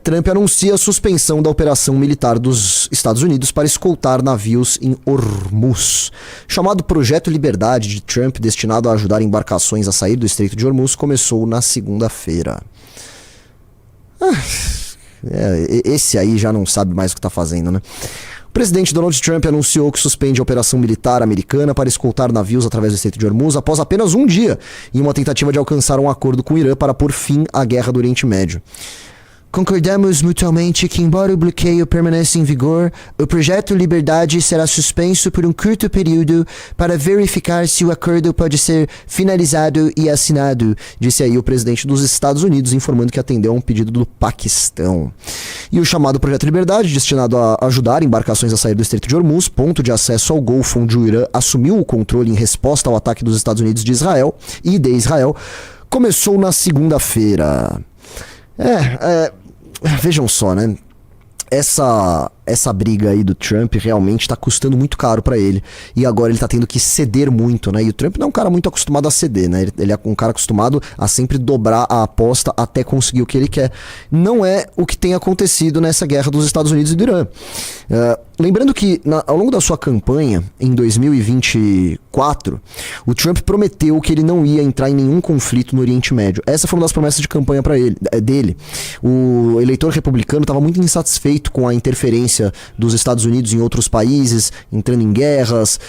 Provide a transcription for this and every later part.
Trump anuncia a suspensão da operação militar dos Estados Unidos para escoltar navios em Hormuz. Chamado Projeto Liberdade de Trump, destinado a ajudar embarcações a sair do Estreito de Hormuz, começou na segunda-feira. Esse aí já não sabe mais o que está fazendo, né? O presidente Donald Trump anunciou que suspende a operação militar americana para escoltar navios através do Estreito de Hormuz após apenas um dia, em uma tentativa de alcançar um acordo com o Irã para pôr fim à guerra do Oriente Médio. Concordamos mutuamente que, embora o bloqueio permaneça em vigor, o projeto Liberdade será suspenso por um curto período para verificar se o acordo pode ser finalizado e assinado, disse aí o presidente dos Estados Unidos, informando que atendeu a um pedido do Paquistão. E o chamado Projeto Liberdade, destinado a ajudar embarcações a sair do Estreito de Hormuz, ponto de acesso ao Golfo, onde o Irã assumiu o controle em resposta ao ataque dos Estados Unidos de Israel, começou na segunda-feira. Vejam só, né? Essa briga aí do Trump realmente tá custando muito caro pra ele. E agora ele tá tendo que ceder muito, né? E o Trump não é um cara muito acostumado a ceder, né? Ele é um cara acostumado a sempre dobrar a aposta até conseguir o que ele quer. Não é o que tem acontecido nessa guerra dos Estados Unidos e do Irã. Lembrando que ao longo da sua campanha, em 2024, o Trump prometeu que ele não ia entrar em nenhum conflito no Oriente Médio. Essa foi uma das promessas de campanha dele. O eleitor republicano estava muito insatisfeito com a interferência dos Estados Unidos em outros países, entrando em guerras,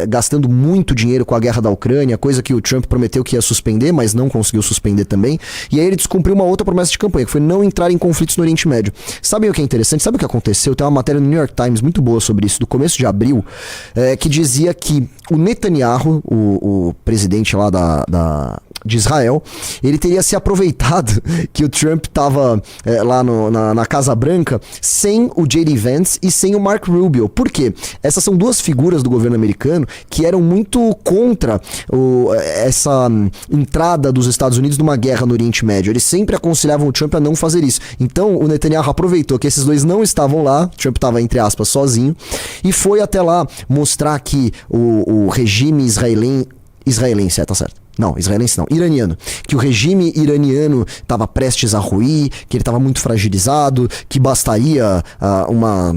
gastando muito dinheiro com a guerra da Ucrânia, coisa que o Trump prometeu que ia suspender, mas não conseguiu suspender também. E aí ele descumpriu uma outra promessa de campanha, que foi não entrar em conflitos no Oriente Médio. Sabem o que é interessante? Sabe o que aconteceu? Tem uma matéria no New York Times muito boa sobre isso, do começo de abril, que dizia que o Netanyahu, o presidente lá de Israel, ele teria se aproveitado que o Trump estava lá na Casa Branca sem o J.D. Vance e sem o Marco Rubio. Por quê? Essas são duas figuras do governo americano que eram muito contra essa entrada dos Estados Unidos numa guerra no Oriente Médio. Eles sempre aconselhavam o Trump a não fazer isso. Então o Netanyahu aproveitou que esses dois não estavam lá, o Trump estava, entre aspas, sozinho, e foi até lá mostrar que o regime israelense, tá certo? Não, israelense não, iraniano. Que o regime iraniano estava prestes a ruir, que ele estava muito fragilizado, que bastaria uma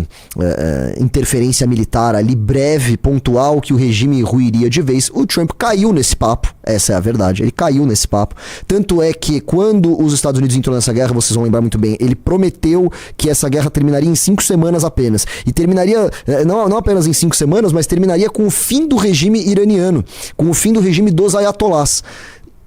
interferência militar ali breve, pontual, que o regime ruiria de vez. O Trump caiu nesse papo, essa é a verdade, ele caiu nesse papo. Tanto é que quando os Estados Unidos entrou nessa guerra, vocês vão lembrar muito bem, ele prometeu que essa guerra terminaria em 5 semanas apenas. E terminaria, não apenas em 5 semanas, mas terminaria com o fim do regime iraniano, com o fim do regime dos ayatollahs.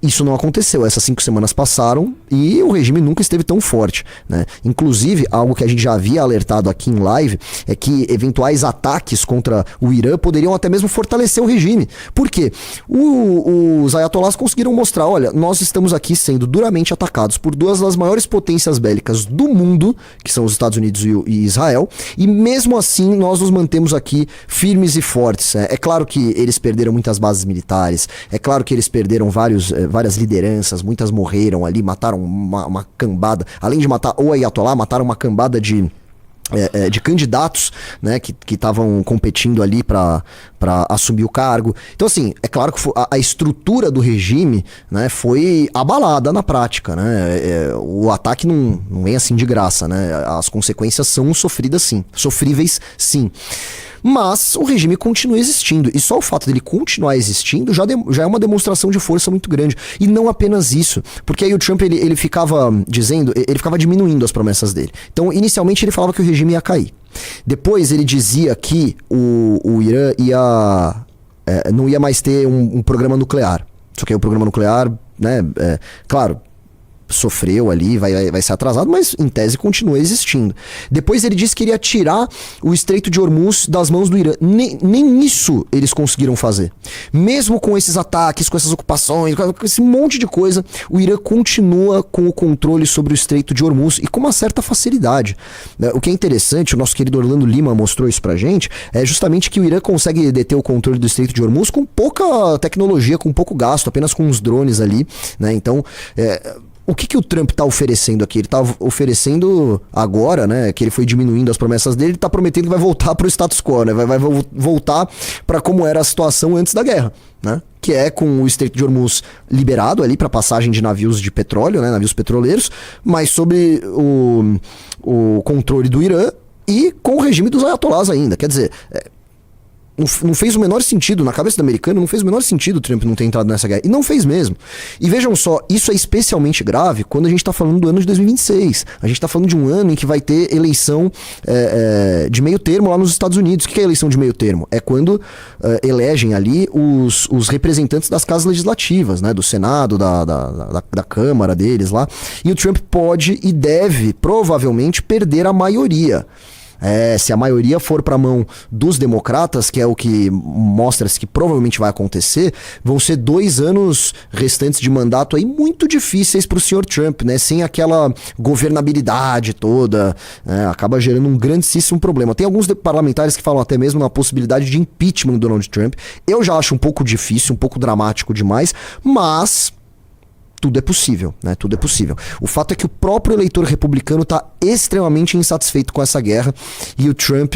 Isso não aconteceu, essas 5 semanas passaram e o regime nunca esteve tão forte, né? Inclusive, algo que a gente já havia alertado aqui em live é que eventuais ataques contra o Irã poderiam até mesmo fortalecer o regime. Por quê? Os ayatollahs conseguiram mostrar, olha, nós estamos aqui sendo duramente atacados por duas das maiores potências bélicas do mundo, que são os Estados Unidos e Israel, e mesmo assim nós nos mantemos aqui firmes e fortes. É claro que eles perderam muitas bases militares, é claro que eles perderam várias lideranças, muitas morreram ali, mataram uma cambada, além de matar o Ayatollah, mataram uma cambada de candidatos, né, que estavam competindo ali para assumir o cargo. Então, assim, é claro que a estrutura do regime, né, foi abalada na prática, né? O ataque não vem assim de graça, né? As consequências são sofríveis sim. Mas o regime continua existindo, e só o fato dele continuar existindo já é uma demonstração de força muito grande. E não apenas isso, porque aí o Trump ele ficava diminuindo as promessas dele. Então, inicialmente ele falava que o regime ia cair. Depois ele dizia que o Irã não ia mais ter um programa nuclear. Só que aí o programa nuclear, né, claro, sofreu ali, vai ser atrasado, mas em tese continua existindo. Depois ele disse que iria tirar o Estreito de Hormuz das mãos do Irã. Nem isso eles conseguiram fazer. Mesmo com esses ataques, com essas ocupações, com esse monte de coisa, o Irã continua com o controle sobre o Estreito de Hormuz e com uma certa facilidade. O que é interessante, o nosso querido Orlando Lima mostrou isso pra gente, é justamente que o Irã consegue deter o controle do Estreito de Hormuz com pouca tecnologia, com pouco gasto, apenas com uns drones ali, né? Então, O que o Trump tá oferecendo aqui? Ele tá oferecendo agora, né, que ele foi diminuindo as promessas dele, ele tá prometendo que vai voltar pro status quo, né, vai voltar para como era a situação antes da guerra, né, que é com o Estreito de Hormuz liberado ali para passagem de navios de petróleo, né, navios petroleiros, mas sob o controle do Irã e com o regime dos ayatollahs ainda. Quer dizer, não fez o menor sentido, na cabeça do americano, não fez o menor sentido o Trump não ter entrado nessa guerra. E não fez mesmo. E vejam só, isso é especialmente grave quando a gente tá falando do ano de 2026. A gente tá falando de um ano em que vai ter eleição de meio termo lá nos Estados Unidos. O que é eleição de meio termo? É quando elegem ali os representantes das casas legislativas, né? Do Senado, da Câmara deles lá. E o Trump pode e deve, provavelmente, perder a maioria. Se a maioria for para a mão dos democratas, que é o que mostra-se que provavelmente vai acontecer, vão ser 2 anos restantes de mandato aí muito difíceis para o senhor Trump, né? Sem aquela governabilidade toda, acaba gerando um grandíssimo problema. Tem alguns parlamentares que falam até mesmo na possibilidade de impeachment do Donald Trump. Eu já acho um pouco difícil, um pouco dramático demais, mas tudo é possível, né? Tudo é possível. O fato é que o próprio eleitor republicano está extremamente insatisfeito com essa guerra e o Trump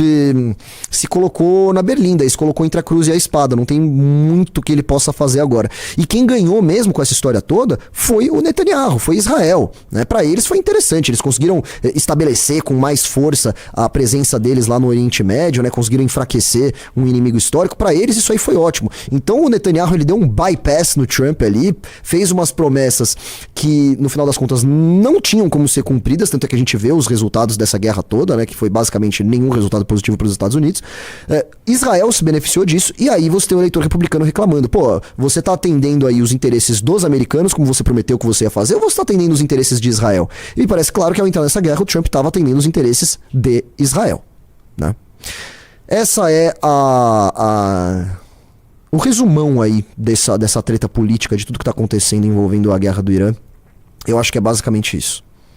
se colocou na berlinda, se colocou entre a cruz e a espada. Não tem muito que ele possa fazer agora. E quem ganhou mesmo com essa história toda foi o Netanyahu, foi Israel, né? Para eles foi interessante, eles conseguiram estabelecer com mais força a presença deles lá no Oriente Médio, né? Conseguiram enfraquecer um inimigo histórico. Para eles isso aí foi ótimo. Então o Netanyahu ele deu um bypass no Trump ali, fez umas promessas que no final das contas não tinham como ser cumpridas, tanto é que a gente vê os resultados dessa guerra toda, né, que foi basicamente nenhum resultado positivo para os Estados Unidos. Israel se beneficiou disso, e aí você tem o eleitor republicano reclamando, pô, você tá atendendo aí os interesses dos americanos, como você prometeu que você ia fazer, ou você tá atendendo os interesses de Israel? E parece claro que ao entrar nessa guerra, o Trump estava atendendo os interesses de Israel, né? Essa é o resumão aí dessa treta política, de tudo que tá acontecendo envolvendo a guerra do Irã. Eu acho que é basicamente isso.